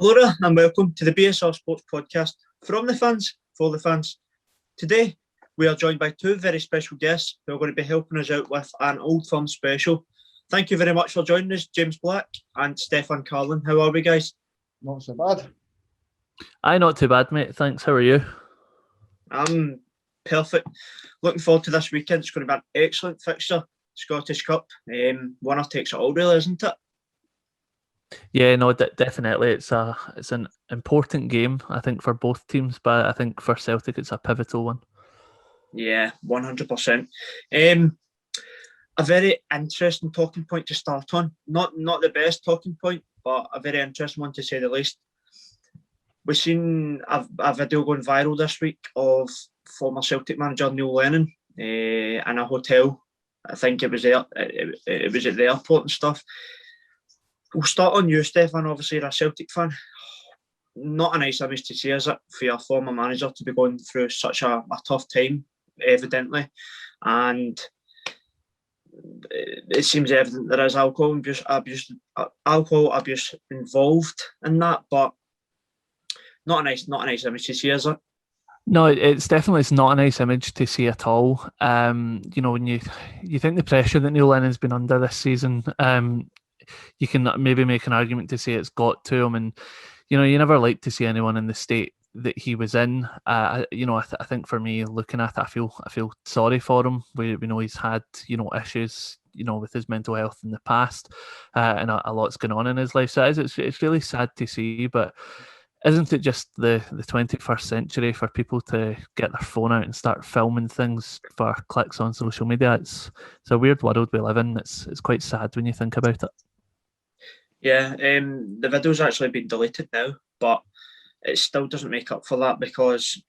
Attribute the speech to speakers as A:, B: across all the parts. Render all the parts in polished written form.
A: Hello and welcome to the BSR Sports Podcast from the fans, for the fans. Today we are joined by two very special guests who are going to be helping us out with an Old Firm special. Thank you very much for joining us, James Black and Stefan Carlin. How are we, guys?
B: Not so bad.
C: Aye, not too bad, mate. Thanks. How are you?
A: I'm perfect. Looking forward to this weekend. It's going to be an excellent fixture. Scottish Cup. Winner takes it all, really, isn't it?
C: Yeah, no, definitely. It's an important game, I think, for both teams, but I think for Celtic it's a pivotal one.
A: Yeah, 100%. A very interesting talking point to start on. Not the best talking point, but a very interesting one to say the least. We've seen a video going viral this week of former Celtic manager Neil Lennon in a hotel. I think it was there. It was at the airport and stuff. We'll start on you, Stefan. Obviously, you're a Celtic fan. Not a nice image to see, is it, for your former manager to be going through such a tough time, evidently. And it seems evident there is alcohol abuse involved in that, but not a nice image to see, is it?
C: No, it's not a nice image to see at all. You know, when you think the pressure that Neil Lennon's been under this season, you can maybe make an argument to say it's got to him, and you know, you never like to see anyone in the state that he was in. You know, I think for me, looking at it, I feel sorry for him. We know he's had, you know, issues, you know, with his mental health in the past, and a lot's going on in his life. So it's really sad to see, but isn't it just the 21st century for people to get their phone out and start filming things for clicks on social media? It's a weird world we live in. It's quite sad when you think about it.
A: Yeah, the video's actually been deleted now, but it still doesn't make up for that, because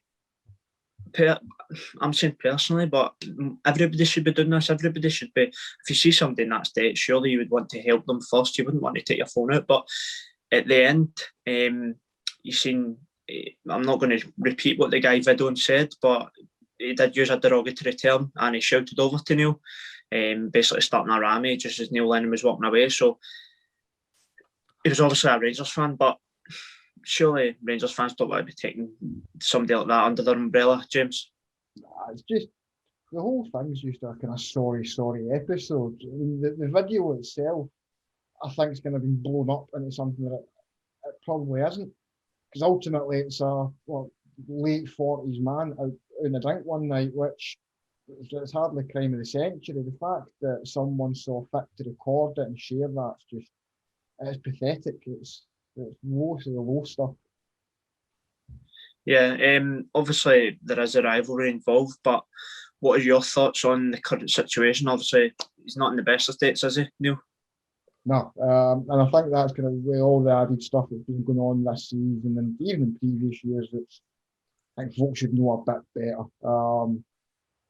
A: I'm saying personally, but everybody should be doing this. Everybody should be, if you see somebody in that state, surely you would want to help them first. You wouldn't want to take your phone out. But at the end, you've seen, I'm not going to repeat what the guy videoing said, but he did use a derogatory term and he shouted over to Neil, basically starting a rammy just as Neil Lennon was walking away. So he was obviously a Rangers fan, but surely Rangers fans don't want to be taking somebody like that under their umbrella, James.
B: It's just, the whole thing's just a kind of sorry episode. I mean, the video itself, I think, is going to be blown up into something that it probably isn't. Because ultimately it's a late 40s man out in a drink one night, which it's hardly crime of the century. The fact that someone saw fit to record it and share that's just, it's pathetic. It's low to the low stuff.
A: Yeah, obviously there is a rivalry involved, but what are your thoughts on the current situation? Obviously he's not in the best of states, is he, Neil?
B: No, and I think that's kind of with all the added stuff that's been going on this season and even in previous years, I think folks should know a bit better.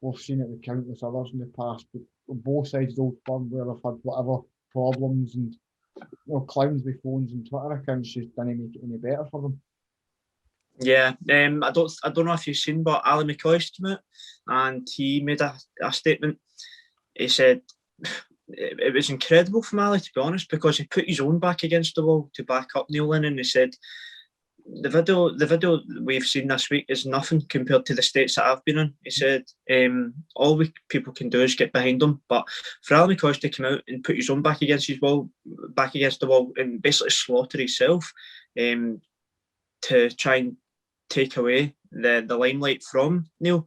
B: We've seen it with countless others in the past, but on both sides of the Old Firm, where they've had whatever problems, and you know, clowns with phones and Twitter accounts just didn't make it any better for them.
A: Yeah, I don't know if you've seen, but Ali McCoist came out and he made a statement. He said it was incredible from Ali, to be honest, because he put his own back against the wall to back up Neil Lennon. He said the video we've seen this week is nothing compared to the states that I've been in. He said all people can do is get behind him, but for Ali McCoist to come out and put his own back against the wall and basically slaughter himself to try and take away the limelight from Neil,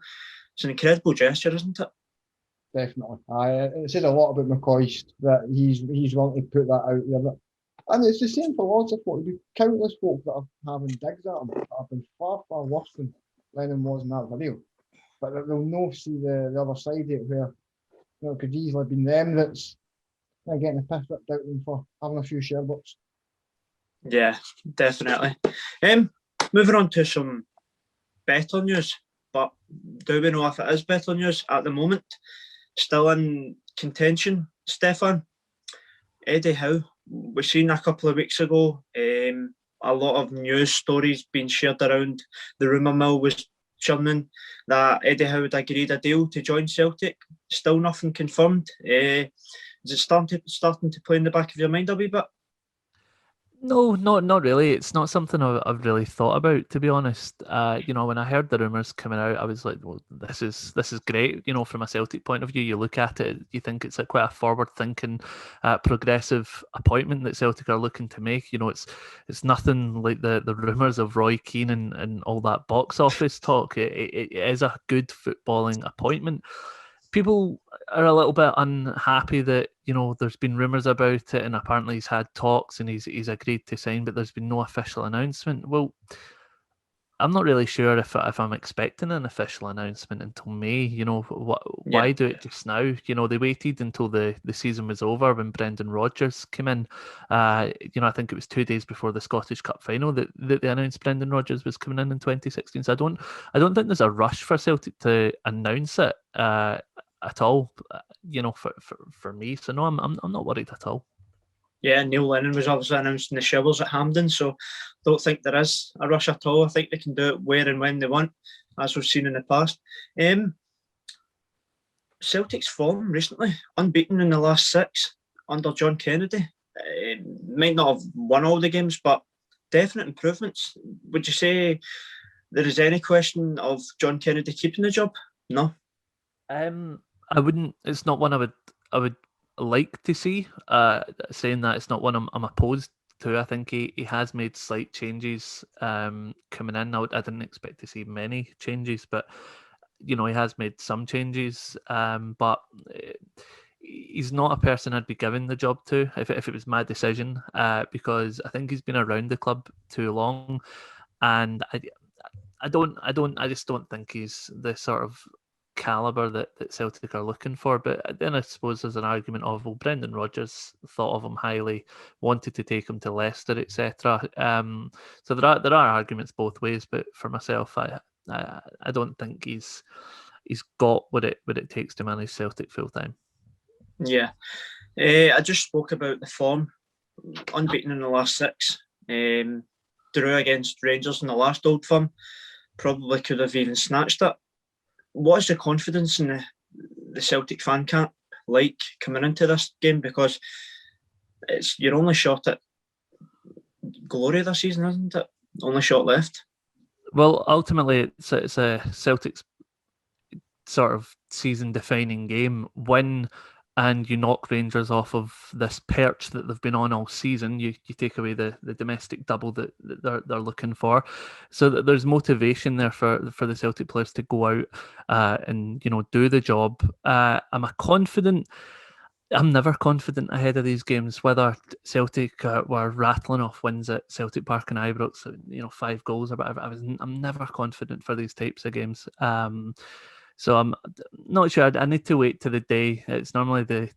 A: it's an incredible gesture, isn't it?
B: Definitely. It says a lot about McCoist that he's willing to put that out there. And it's the same for lots of folk. There's countless folk that are having digs at him that have been far worse than Lennon was in that video. But they'll not see the other side of it, where, you know, it could easily have been them that's getting the piss ripped out of them for having a few Sherbrooks.
A: Yeah, definitely. Moving on to some better news, but do we know if it is better news at the moment? Still in contention, Stefan. Eddie Howe, we've seen a couple of weeks ago a lot of news stories being shared around. The rumour mill was churning that Eddie Howe had agreed a deal to join Celtic. Still nothing confirmed. Is it starting to play in the back of your mind a wee bit?
C: No, not really. It's not something I've really thought about, to be honest. When I heard the rumours coming out, I was like, well, this is great. From a Celtic point of view, you look at it, you think it's quite a forward-thinking, progressive appointment that Celtic are looking to make. It's nothing like the rumours of Roy Keane and all that box office talk. It is a good footballing appointment. People are a little bit unhappy that there's been rumours about it, and apparently he's had talks and he's agreed to sign, but there's been no official announcement. Well, I'm not really sure if I'm expecting an official announcement until May. Why do it just now? They waited until the season was over when Brendan Rodgers came in. I think it was 2 days before the Scottish Cup final that they announced Brendan Rodgers was coming in 2016. So I don't think there's a rush for Celtic to announce it at all. For me. So no, I'm not worried at all.
A: Yeah, Neil Lennon was obviously announced in the showers at Hampden, so don't think there is a rush at all. I think they can do it where and when they want, as we've seen in the past. Celtic's form recently, unbeaten in the last 6 under John Kennedy. Might not have won all the games, but definite improvements. Would you say there is any question of John Kennedy keeping the job? No.
C: I wouldn't. It's not one I would like to see. Saying that, it's not one I'm opposed to. I think he has made slight changes coming in. I didn't expect to see many changes, but he has made some changes. But he's not a person I'd be giving the job to if it was my decision, because I think he's been around the club too long, and I just don't think he's the sort of caliber that Celtic are looking for. But then I suppose there's an argument of, well, Brendan Rodgers thought of him highly, wanted to take him to Leicester, etc. So there are arguments both ways. But for myself, I don't think he's got what it takes to manage Celtic full time.
A: Yeah, I just spoke about the form, unbeaten in the last 6. Drew against Rangers in the last Old Firm, probably could have even snatched it. What is the confidence in the Celtic fan camp like coming into this game? Because you're only shot at glory this season, isn't it? Only shot left.
C: Well, ultimately, it's a Celtic's sort of season-defining game. Win and you knock Rangers off of this perch that they've been on all season. You take away the domestic double that they're looking for, so that there's motivation there for the Celtic players to go out and do the job. I'm never confident ahead of these games, whether Celtic were rattling off wins at Celtic Park and Ibrox, 5 goals or whatever. I'm never confident for these types of games. So I'm not sure. I need to wait to the day. It's normally the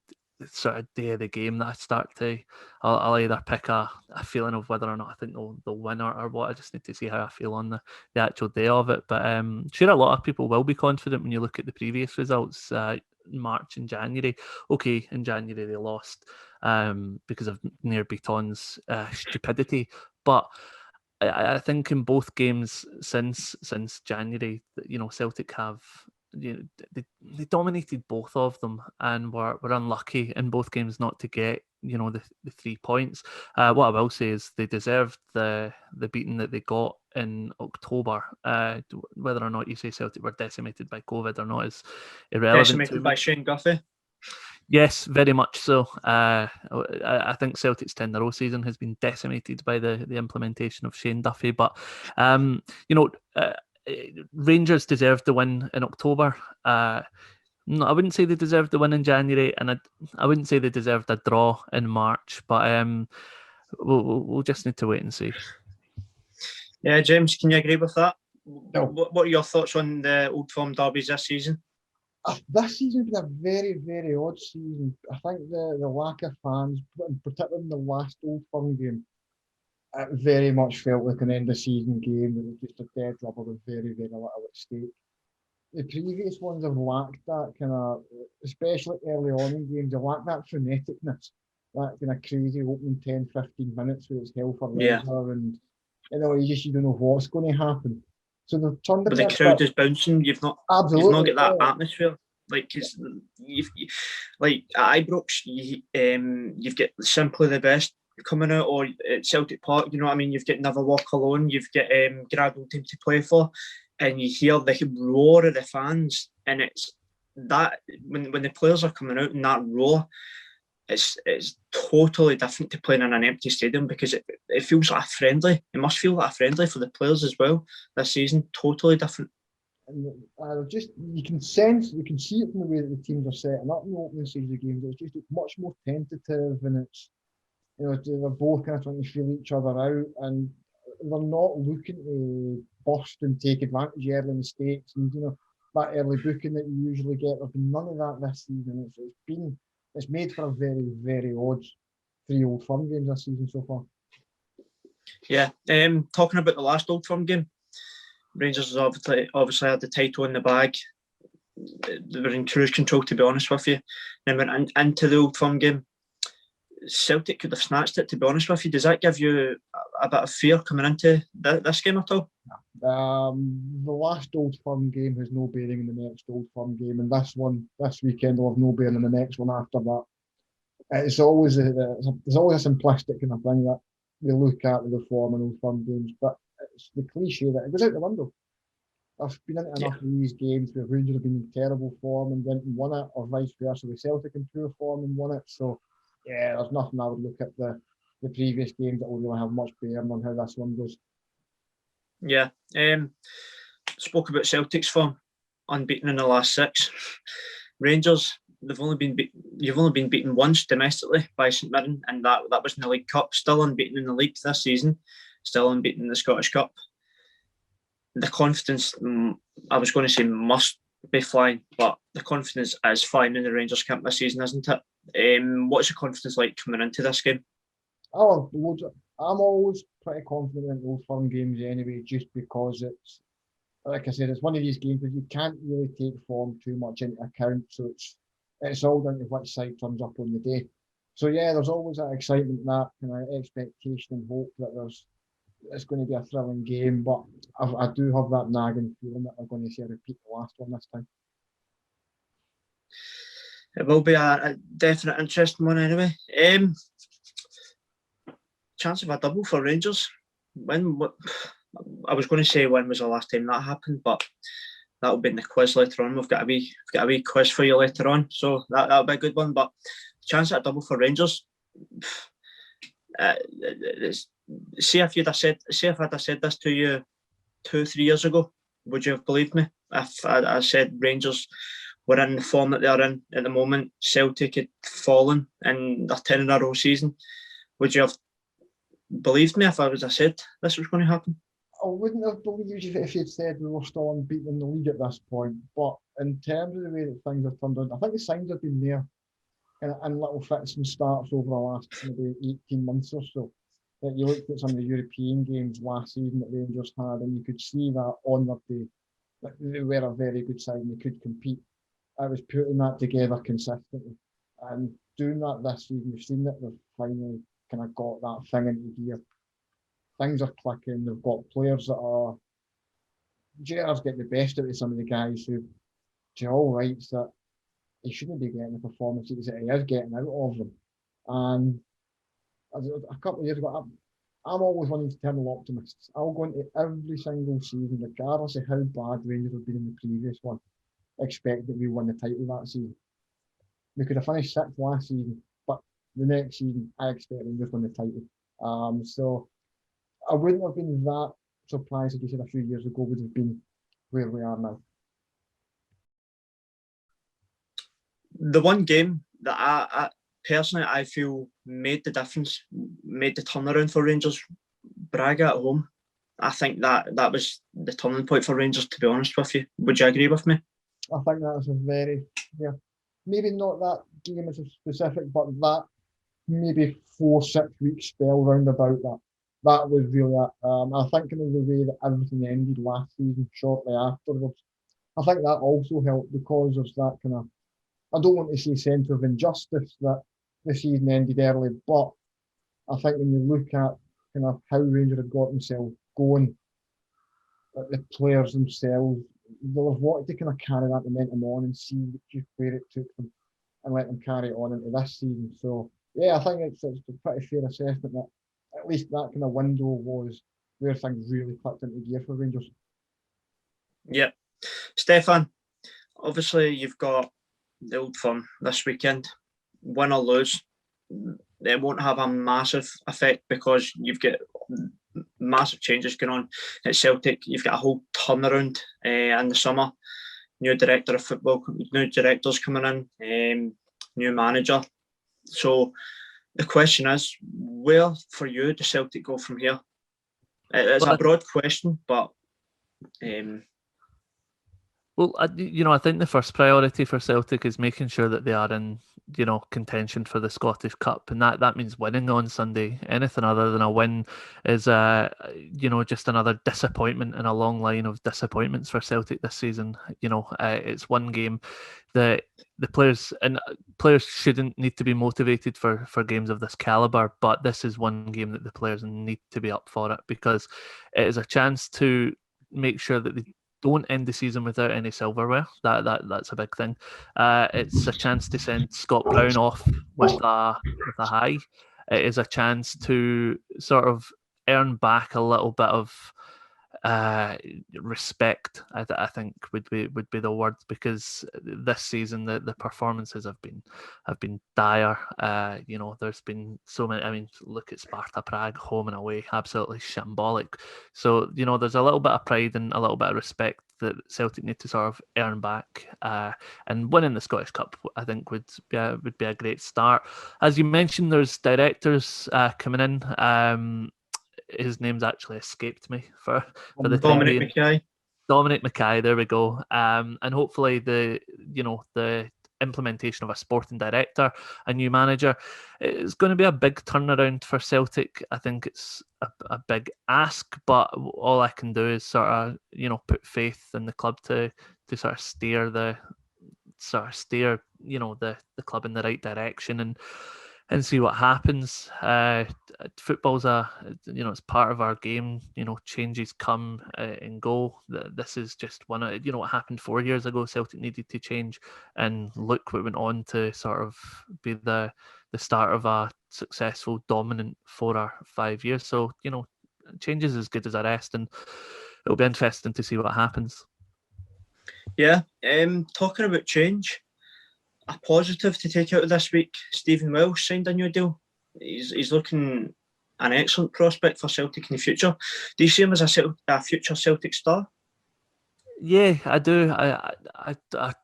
C: sort of day of the game that I start to. I'll either pick a feeling of whether or not I think they'll win or what. I just need to see how I feel on the actual day of it. But sure, a lot of people will be confident when you look at the previous results. March and January. Okay, in January they lost because of Nir Biton's stupidity, but I think in both games since January, Celtic have they dominated both of them and were unlucky in both games not to get the 3 points. What I will say is they deserved the beating that they got in October. Whether or not you say Celtic were decimated by COVID or not is irrelevant.
A: Decimated by Shane Duffy.
C: Yes, very much so. I think Celtic's 10-0 season has been decimated by the implementation of Shane Duffy. But Rangers deserved the win in October. No, I wouldn't say they deserved the win in January, and I wouldn't say they deserved a draw in March. But we'll just need to wait and see.
A: Yeah, James, can you agree with that?
B: No.
A: What are your thoughts on the Old Firm derbies this season?
B: This season's been a very, very odd season. I think the lack of fans, particularly in the last Old Firm game, it very much felt like an end of season game. It was just a dead rubber with very, very little at stake. The previous ones have lacked that kind of, especially early on in games, they lack that freneticness, that kind of crazy opening 10, 15 minutes where it's hell for leather and you don't know what's going to happen. So they've turned
A: but the crowd is bouncing. You've not got that atmosphere. Like like at Ibrox, you've got simply the best coming out, or at Celtic Park, you know what I mean? You've got Never Walk Alone, you've got Grand Old Team to play for, and you hear the roar of the fans, and it's that when the players are coming out in that roar, it's totally different to playing in an empty stadium, because it feels like a friendly. It must feel like a friendly for the players as well this season. Totally different.
B: And you can see it in the way that the teams are setting up in the opening season of games. It's much more tentative, and it's, you know, they're both kind of trying to feel each other out, and they're not looking to burst and take advantage early in the stakes, and, you know, that early booking that you usually get. There's been none of that this season. It's made for a very, very odd 3 Old Firm games this season so far.
A: Yeah, talking about the last Old Firm game, Rangers has obviously had the title in the bag. They were in cruise control, to be honest with you. Then went into the Old Firm game. Celtic could have snatched it, to be honest with you. Does that give you a bit of fear coming into this game at all?
B: The last Old Firm game has no bearing in the next Old Firm game, and this weekend will have no bearing in the next one after that. There's always a simplistic kind of thing that they look at with the form in Old Firm games, but it's the cliche that it goes out the window. I've been into enough of these games where Rangers have been in terrible form and went and won it, or vice versa, with Celtic in poor form and won it. So, yeah, there's nothing I would look at the previous games that will really have much bearing on how this one goes.
A: Yeah. Spoke about Celtic's form, unbeaten in the last 6. Rangers, you've only been beaten once domestically by St Mirren, and that was in the League Cup. Still unbeaten in the league this season, still unbeaten in the Scottish Cup. The confidence, I was going to say, must be flying, but the confidence is flying in the Rangers camp this season, isn't it? What's your confidence like coming into this game?
B: I'm always pretty confident in Old Firm games anyway, just because it's, like I said, it's one of these games where you can't really take form too much into account, so it's all down to which side turns up on the day. So yeah, there's always that excitement, that kind of expectation and hope that it's going to be a thrilling game, but I do have that nagging feeling that we're going to see a repeat the last one this time.
A: It will be a definite interesting one anyway. Chance of a double for Rangers. I was going to say when was the last time that happened, but that'll be in the quiz later on. We've got a wee quiz for you later on, so that'll be a good one. But chance at a double for Rangers. See if I'd have said this to you 2-3 years ago, would you have believed me? If I said Rangers were in the form that they're in at the moment, Celtic had fallen in their 10 in a row season, would you have believed me if I said this was going to happen?
B: I wouldn't have believed you if you'd said we were still unbeaten in the league at this point, but in terms of the way that things have turned out, I think the signs have been there in little fits and starts over the last maybe 18 months or so. That you looked at some of the European games last season that Rangers had, and you could see that on their day that they were a very good side and they could compete. I was putting that together consistently, and doing that this season, we've seen that they've finally kind of got that thing into gear. Things are clicking. They've got players that are. Gerrard's getting the best out of some of the guys who, to all rights, that he shouldn't be getting the performances that he is getting out of them. And a couple of years ago, I'm always one of these eternal optimists. I'll go into every single season, regardless of how bad Rangers have been in the previous one, expect that we won the title that season. We could have finished 6th last season, but the next season, I expect Rangers win the title. So I wouldn't have been that surprised if you said a few years ago would have been where we are now.
A: The one game that I personally I feel made the difference, made the turnaround for Rangers, Braga at home. I think that was the turning point for Rangers, to be honest with you. Would you agree with me?
B: I think that's a very, maybe not that game as a specific, but that maybe 4-6 week spell round about that was really it. I think in the way that everything ended last season shortly afterwards, I think that also helped because of that kind of, I don't want to say sense of injustice that the season ended early, but I think when you look at kind of how Rangers had got themselves going, the players themselves, they'll have wanted to kind of carry that momentum on and see just where it took them and let them carry it on into this season. So Yeah, I think it's a pretty fair assessment that at least that kind of window was where things really clicked into gear for Rangers.
A: Yeah. Stefan, obviously you've got the Old Firm this weekend. Win or lose, it won't have a massive effect because you've got massive changes going on at Celtic. You've got a whole turnaround in the summer. New director of football, new directors coming in, new manager. So the question is, where for you does Celtic go from here? It's a broad question, but
C: well, I think the first priority for Celtic is making sure that they are in, contention for the Scottish Cup, and that means winning on Sunday. Anything other than a win is, just another disappointment in a long line of disappointments for Celtic this season. It's one game that the players shouldn't need to be motivated for games of this caliber, but this is one game that the players need to be up for it, because it is a chance to make sure that they don't end the season without any silverware. That's a big thing. It's a chance to send Scott Brown off with a high. It is a chance to sort of earn back a little bit of respect. I think would be the word, because this season the performances have been dire. There's been so many. I mean, look at Sparta Prague, home and away, absolutely shambolic. So there's a little bit of pride and a little bit of respect that Celtic need to sort of earn back. And winning the Scottish Cup, I think, would be a great start. As you mentioned, there's directors coming in. His name's actually escaped me for the time being. Dominic Mackay, there we go. And hopefully the implementation of a sporting director, a new manager, is going to be a big turnaround for Celtic. I think it's a big ask, but all I can do is sort of put faith in the club to sort of steer the club in the right direction and see what happens. Football's it's part of our game. Changes come and go. This is just one of, what happened 4 years ago. Celtic needed to change, and look what went on to sort of be the start of a successful, dominant 4 or 5 years. So change is as good as a rest, and it'll be interesting to see what happens.
A: Yeah, talking about change, a positive to take out of this week: Stephen Welsh signed a new deal. He's looking an excellent prospect for Celtic in the future. Do you see him as a future Celtic star?
C: Yeah, I do. I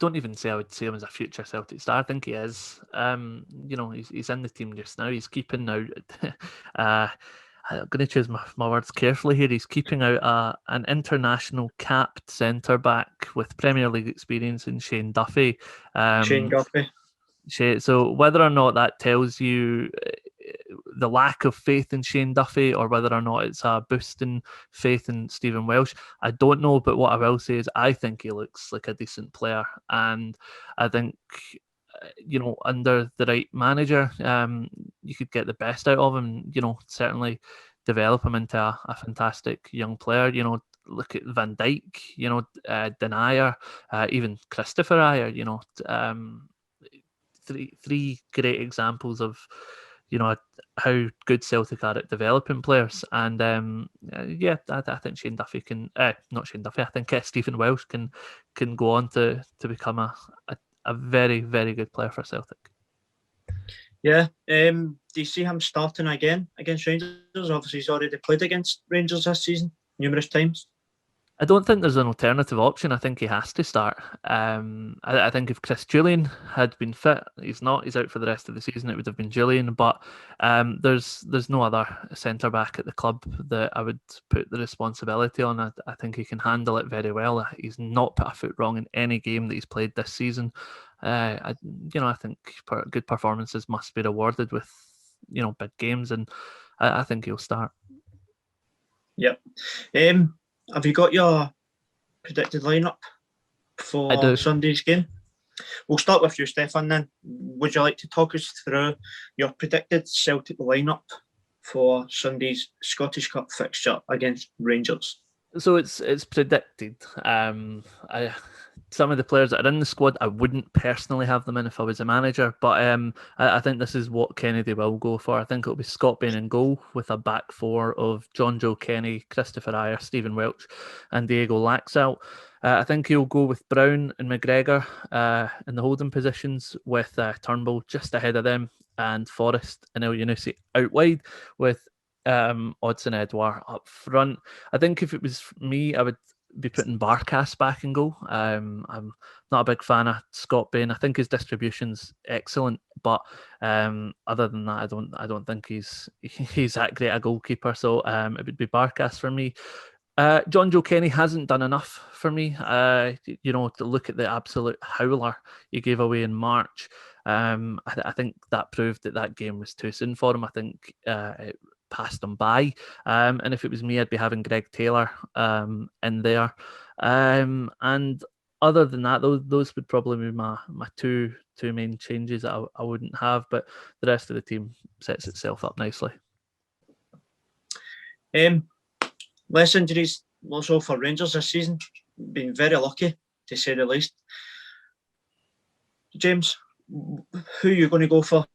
C: don't even say I would see him as a future Celtic star. I think he is. He's in the team just now. He's keeping out. I'm going to choose my words carefully here. He's keeping out an international capped centre back with Premier League experience in Shane Duffy.
A: Shane Duffy.
C: So whether or not that tells you the lack of faith in Shane Duffy, or whether or not it's a boost in faith in Stephen Welsh, I don't know. But what I will say is I think he looks like a decent player, and I think under the right manager, you could get the best out of him. Certainly develop him into a fantastic young player. Look at Van Dijk. Denier, even Christopher Ajer. Three great examples of how good Celtic are at developing players. And I think Shane Duffy can not Shane Duffy. I think Stephen Welsh can go on to become a very, very good player for Celtic.
A: Yeah. Do you see him starting again against Rangers? Obviously, he's already played against Rangers this season numerous times.
C: I don't think there's an alternative option. I think he has to start. I think if Chris Julian had been fit, he's not. He's out for the rest of the season. It would have been Julian, but there's no other centre back at the club that I would put the responsibility on. I think he can handle it very well. He's not put a foot wrong in any game that he's played this season. I think good performances must be rewarded with big games, and I think he'll start.
A: Yep. Have you got your predicted lineup for Sunday's game? We'll start with you, Stefan, then. Would you like to talk us through your predicted Celtic lineup for Sunday's Scottish Cup fixture against Rangers?
C: So it's predicted. some of the players that are in the squad, I wouldn't personally have them in if I was a manager, but I think this is what Kennedy will go for. I think it'll be Scott Bain in goal with a back four of John Joe Kenny, Christopher Ayer, Stephen Welch and Diego Laxalt. I think he'll go with Brown and McGregor in the holding positions, with Turnbull just ahead of them, and Forrest and El Yunusi out wide, with Odson Edouard up front. I think if it was me, I would be putting Barkas back in goal. I'm not a big fan of Scott Bain. I think his distribution's excellent, but other than that, I don't think he's that great a goalkeeper. So it would be Barkas for me. John Joe Kenny hasn't done enough for me. To look at the absolute howler he gave away in March. I think that proved that game was too soon for him. I think it passed him by. And if it was me, I'd be having Greg Taylor in there. And other than that, those would probably be my two main changes that I wouldn't have. But the rest of the team sets itself up nicely.
A: Less injuries also for Rangers this season. Been very lucky, to say the least. James, who are you going to go for?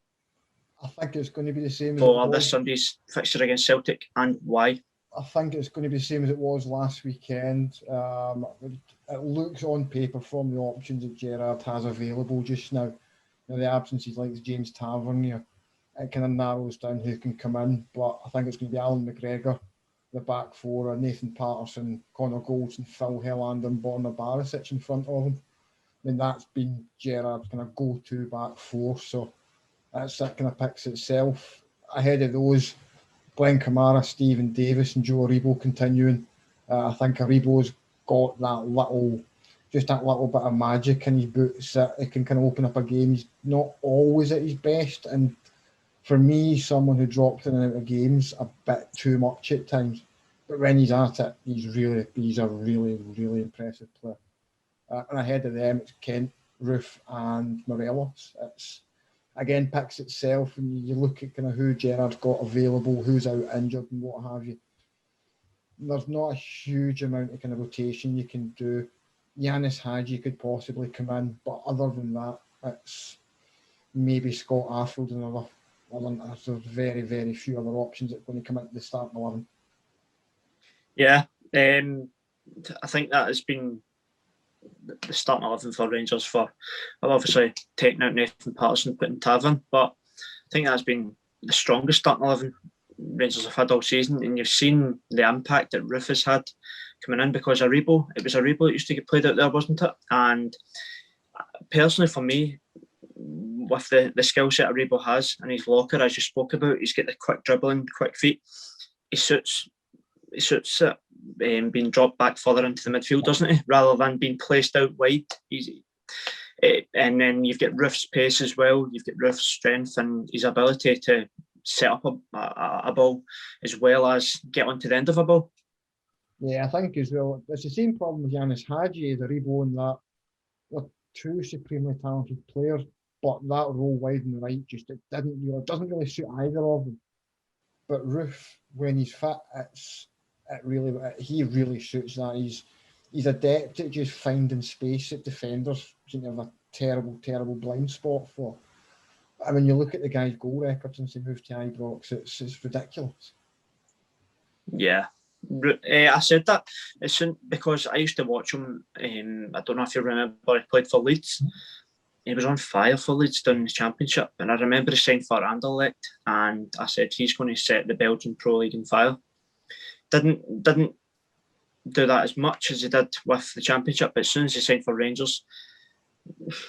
B: I think it's going to be the same
A: for this Sunday's fixture against Celtic, and why?
B: I think it's going to be the same as it was last weekend. It looks on paper from the options that Gerrard has available just now. In the absence of like James Tavernier, it kind of narrows down who can come in. But I think it's going to be Alan McGregor, the back four, Nathan Patterson, Connor Goldson, Phil Helland and Borna Barisic in front of him. I mean, that's been Gerrard's kind of go-to back four. So that kind of picks itself. Ahead of those, Glenn Kamara, Stephen Davis and Joe Aribo continuing. I think Aribo's got that little bit of magic in his boots that it can kind of open up a game. He's not always at his best, and for me, someone who drops in and out of games a bit too much at times. But when he's at it, he's a really, really impressive player. And ahead of them, it's Kent, Roof and Morelos. It's again picks itself, and you look at kind of who Gerrard's got available, who's out injured and what have you. There's not a huge amount of kind of rotation you can do. Yanis Hadji could possibly come in, but other than that, it's maybe Scott Arfield and other. There's very, very few other options that are going to come into the starting 11.
A: Yeah, I think that has been the starting 11 for Rangers for, well, obviously taking out Nathan Patterson, putting Tav, but I think that's been the strongest starting 11 Rangers have had all season, and you've seen the impact that Roof has had coming in because Aribo, it was Aribo that used to get played out there, wasn't it? And personally for me, with the skill set Aribo has and his locker, as you spoke about, he's got the quick dribbling, quick feet. He suits it being dropped back further into the midfield, doesn't he? Rather than being placed out wide. And then you've got Roof's pace as well. You've got Roof's strength and his ability to set up a ball as well as get onto the end of a ball.
B: Yeah, I think as well. It's the same problem with Yanis Hadji as Aribo in that they're two supremely talented players, but that role wide and right just it doesn't really suit either of them. But Roof, when he's fit, he really suits that. He's adept at just finding space that defenders seem to have a terrible blind spot for. I mean, you look at the guy's goal record since he moved to Ibrox, it's ridiculous.
A: Yeah. I said that because I used to watch him. I don't know if you remember, he played for Leeds. He was on fire for Leeds down in the Championship, and I remember he signed for Anderlecht, and I said he's going to set the Belgian Pro League on fire. Didn't do that as much as he did with the Championship, but as soon as he signed for Rangers,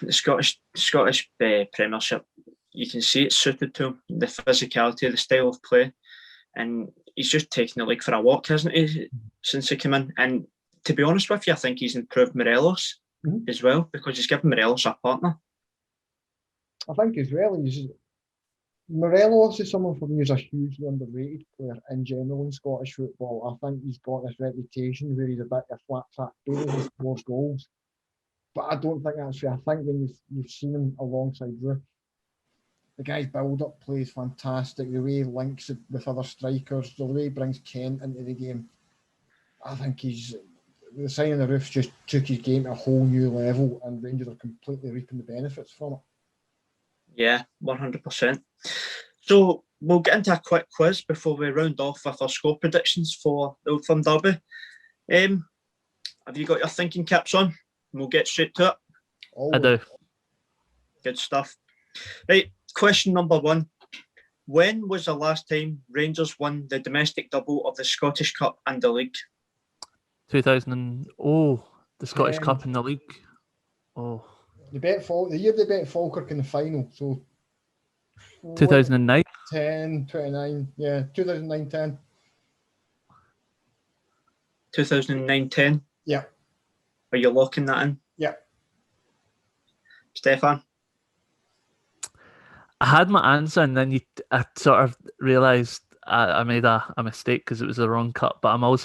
A: the Scottish Premiership, you can see it's suited to him, the physicality, the style of play, and he's just taken the league for a walk, hasn't he, since he came in? And to be honest with you, I think he's improved Morelos as well, because he's given Morelos a partner.
B: I think as well, Morelos is someone for me who's a hugely underrated player in general in Scottish football. I think he's got this reputation where he's a bit of a flat-track failure who scores goals. But I don't think that's fair. I think when you've seen him alongside Roof, the guy's build-up play is fantastic. The way he links with other strikers, the way he brings Kent into the game, I think he's the sign of the roofs just took his game to a whole new level, and Rangers are completely reaping the benefits from it.
A: Yeah, 100%. So we'll get into a quick quiz before we round off with our score predictions for the Old Firm Derby. Have you got your thinking caps on? We'll get straight to it.
C: I do.
A: Good stuff. Right, question number 1. When was the last time Rangers won the domestic double of the Scottish Cup and the league?
C: 2000. The Scottish Cup and the league. Oh.
B: The year they beat Falkirk in the final. So
C: 2009.
B: 10, 29. Yeah, 2009-10.
A: 2009-10.
B: Yeah.
A: Are you locking that in?
B: Yeah.
C: I
A: Stefan?
C: had my answer, and then I sort of realised I made a mistake because it was the wrong cup. But I'm going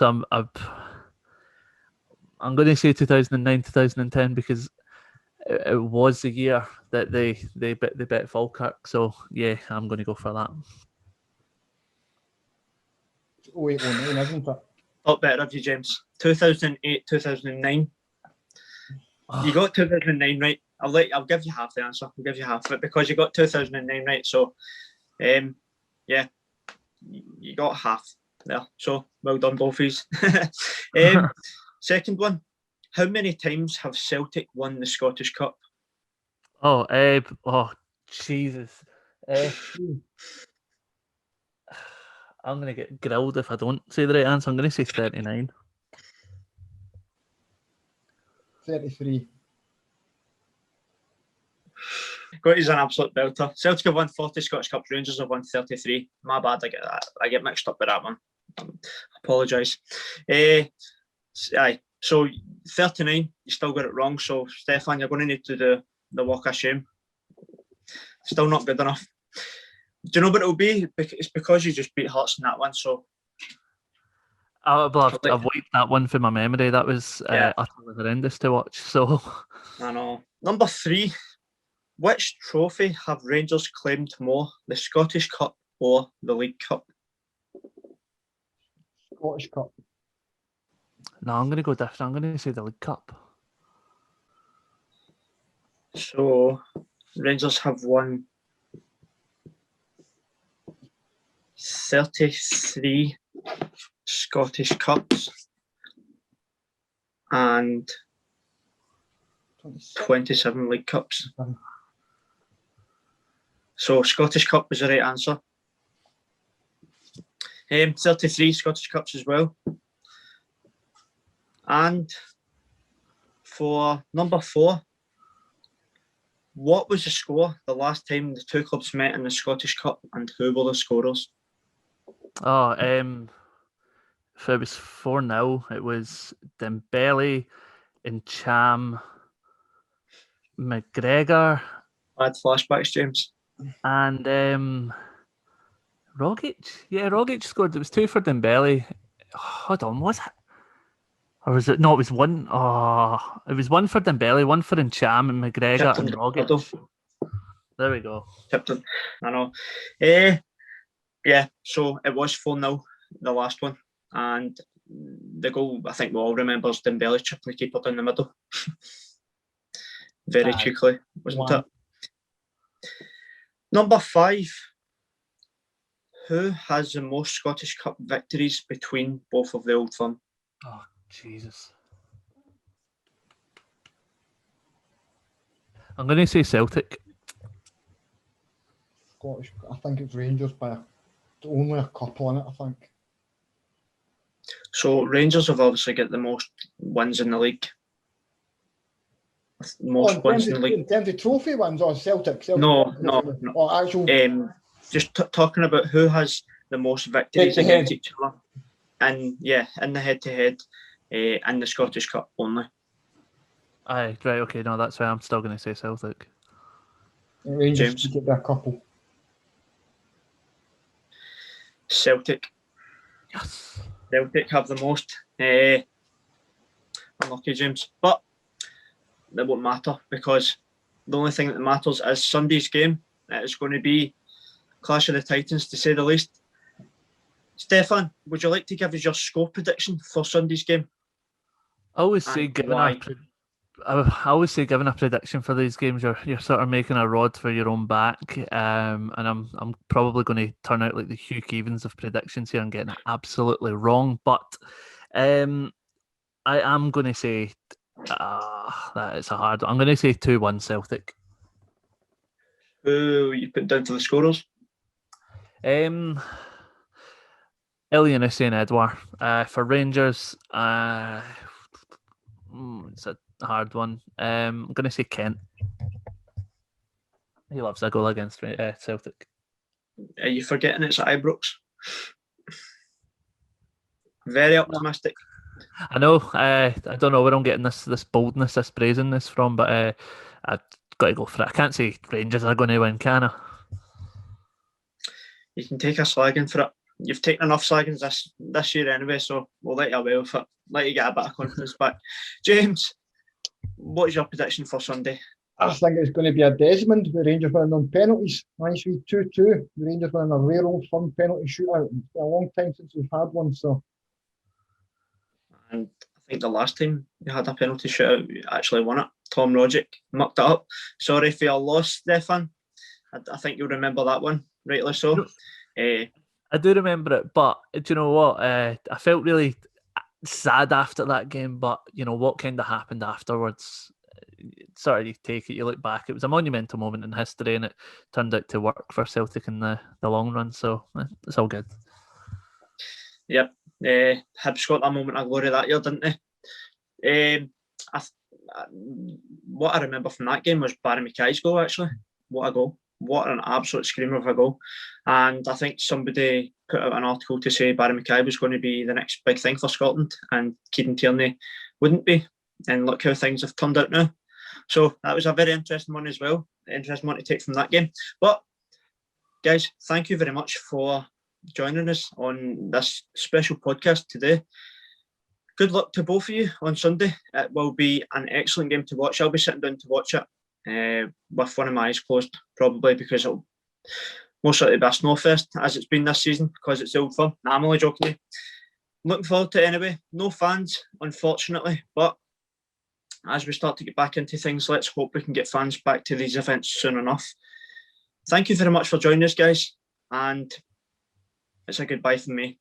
C: to say 2009, 2010 because it was the year that they bet Falkirk. So yeah, I'm going to go for that.
B: 08-09, isn't it?
A: Thought better of you, James. 2008, 2009. You got 2009 right. I'll give you half the answer. I'll give you half of it because you got 2009 right. So, yeah, you got half there. So well done, both of you. Second one. How many times have Celtic won the Scottish Cup?
C: Jesus. I'm going to get grilled if I don't say the right answer. I'm going to say 39.
B: 33.
A: He's an absolute belter. Celtic have won 40 Scottish Cups, Rangers have won 33. My bad, I get mixed up with that one. Apologise. So 39, you still got it wrong. So Stefan, you're going to need to do the walk of shame. Still not good enough. Do you know what it'll be? It's because you just beat Hearts in that one. So
C: I've wiped that one from my memory. That was utterly horrendous to watch. So
A: I know. Number 3. Which trophy have Rangers claimed more, the Scottish Cup or the League Cup?
B: Scottish Cup.
C: No, I'm going to go different. I'm going to say the League Cup.
A: So Rangers have won 33 Scottish Cups and 27 League Cups. So Scottish Cup was the right answer. 33 Scottish Cups as well. And for number 4, what was the score the last time the two clubs met in the Scottish Cup and who were the scorers?
C: If it was 4-0, it was Dembele, Cham, McGregor.
A: I had flashbacks, James.
C: And Rogic? Yeah, Rogic scored. It was 2 for Dembele. Hold on, was it? Or was it? No, it was 1. It was 1 for Dembele, 1 for Cham and McGregor and Rogic. There we go.
A: Tipton. I know. Yeah, so it was 4-0, the last one. And the goal, I think we all remember, is Dembele chipping the keeper down the middle. Very cheekily, wasn't it? Number 5. Who has the most Scottish Cup victories between both of the Old Firm?
C: Oh, Jesus. I'm going to say Celtic.
B: Scottish. I think it's Rangers by only a couple in it, I think.
A: So Rangers have obviously got the most wins in the league. Most wins in the league.
B: In terms of trophy wins or Celtic?
A: No.
B: Or actual...
A: just talking about who has the most victories against each other. And in the head-to-head, in the Scottish Cup only.
C: Aye, right, okay, no, that's why I'm still going to say Celtic.
B: Rangers to get a couple.
A: Celtic.
C: Yes.
A: Celtic have the most. Unlucky, James. But that won't matter because the only thing that matters is Sunday's game. It is going to be Clash of the Titans, to say the least. Stefan, would you like to give us your score prediction for Sunday's game?
C: I always say
A: and
C: given
A: why?
C: I always say given a prediction for these games, you're sort of making a rod for your own back. And I'm probably going to turn out like the Hugh Keevins of predictions here and getting it absolutely wrong. But I am going to say that it's a hard one. I'm going to say 2-1 Celtic.
A: Who you put down to the scorers?
C: Elyounoussi and Edouard. For Rangers, it's a hard one. I'm going to say Kent. He loves a goal against Celtic.
A: Are you forgetting it's at Ibrox? Very optimistic.
C: I know. I don't know where I'm getting this boldness, this brazenness from, but I've got to go for it. I can't say Rangers are going to win, can I?
A: You can take a slagging for it. You've taken enough slaggings this year anyway, so we'll let you away with it. Let you get a bit of confidence back. James, what is your prediction for Sunday?
B: I think it's going to be a Desmond. The Rangers winning on penalties. Nice wee 2-2. The Rangers winning a rare old fun penalty shootout. It's been a long time since we've had one, so.
A: And I think the last time we had a penalty shootout, we actually won it. Tom Rogic mucked it up. Sorry for your loss, Stefan. I think you'll remember that one, rightly so.
C: I do remember it, but do you know what? I felt really sad after that game, but you know what kind of happened afterwards. Sort of you take it, you look back. It was a monumental moment in history, and it turned out to work for Celtic in the long run. So it's all good.
A: Yep, Hibs got that moment of glory that year, didn't they? What I remember from that game was Barry McKay's goal. Actually, what a goal! What an absolute screamer of a goal! And I think somebody put out an article to say Barry McKay was going to be the next big thing for Scotland, and Kieran Tierney wouldn't be. And look how things have turned out now. So that was a very interesting one as well. Interesting one to take from that game. But guys, thank you very much for joining us on this special podcast today. Good luck to both of you on Sunday. It will be an excellent game to watch. I'll be sitting down to watch it with one of my eyes closed, probably, because it'll most likely be a snowfest as it's been this season because it's Old Firm. Nah, I'm only joking. Looking forward to it anyway. No fans, unfortunately, but as we start to get back into things, let's hope we can get fans back to these events soon enough. Thank you very much for joining us, guys, and it's a goodbye from me.